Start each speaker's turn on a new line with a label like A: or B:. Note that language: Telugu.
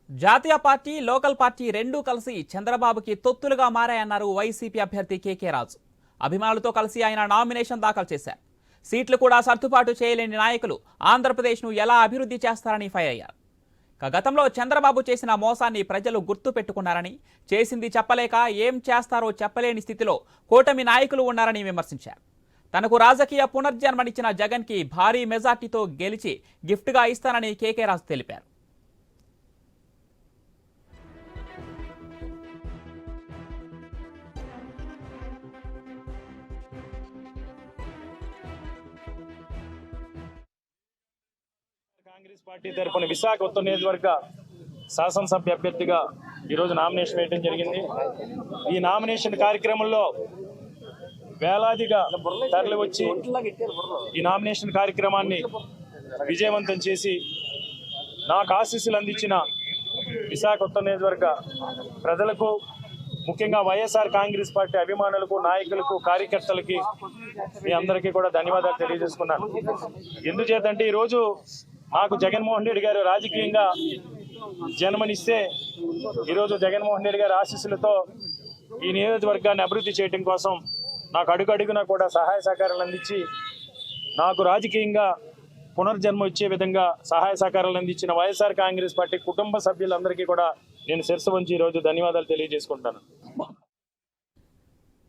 A: జాతీయ పార్టీ లోకల్ పార్టీ రెండూ కలిసి చంద్రబాబుకి తొత్తులుగా మారాయన్నారు వైసీపీ అభ్యర్థి కేకే రాజు. అభిమానులతో కలిసి ఆయన నామినేషన్ దాఖలు చేశారు. సీట్లు కూడా సర్దుబాటు చేయలేని నాయకులు ఆంధ్రప్రదేశ్ను ఎలా అభివృద్ధి చేస్తారని ఫైర్ అయ్యారు. గతంలో చంద్రబాబు చేసిన మోసాన్ని ప్రజలు గుర్తు పెట్టుకున్నారని, చేసింది చెప్పలేక ఏం చేస్తారో చెప్పలేని స్థితిలో కూటమి నాయకులు ఉన్నారని విమర్శించారు. తనకు రాజకీయ పునర్జన్మనిచ్చిన జగన్కి భారీ మెజార్టీతో గెలిచి గిఫ్ట్గా ఇస్తానని కేకే రాజు తెలిపారు.
B: కాంగ్రెస్ పార్టీ తరపున విశాఖ ఉత్తర నియోజకవర్గ శాసనసభ్య అభ్యర్థిగా ఈరోజు నామినేషన్ వేయడం జరిగింది. ఈ నామినేషన్ కార్యక్రమంలో వేలాదిగా తరలి వచ్చి ఈ నామినేషన్ కార్యక్రమాన్ని విజయవంతం చేసి నాకు ఆశీస్సులు అందించిన విశాఖ ఉత్తర నియోజకవర్గ ప్రజలకు, ముఖ్యంగా వైఎస్ఆర్ కాంగ్రెస్ పార్టీ అభిమానులకు, నాయకులకు, కార్యకర్తలకి మీ అందరికీ కూడా ధన్యవాదాలు తెలియజేసుకున్నాను. ఎందుచేతంటే ఈరోజు నాకు జగన్మోహన్ రెడ్డి గారు రాజకీయంగా జన్మనిస్తే ఈరోజు జగన్మోహన్ రెడ్డి గారి ఆశీస్సులతో ఈ నియోజకవర్గాన్ని అభివృద్ధి చేయడం కోసం నాకు అడుగడుగునా కూడా సహాయ సహకారాలు అందించి నాకు రాజకీయంగా పునర్జన్మ ఇచ్చే విధంగా సహాయ సహకారాలు అందించిన వైఎస్ఆర్ కాంగ్రెస్ పార్టీ కుటుంబ సభ్యులందరికీ కూడా నేను శిరస్సు వంచి ఈరోజు ధన్యవాదాలు తెలియజేసుకుంటాను.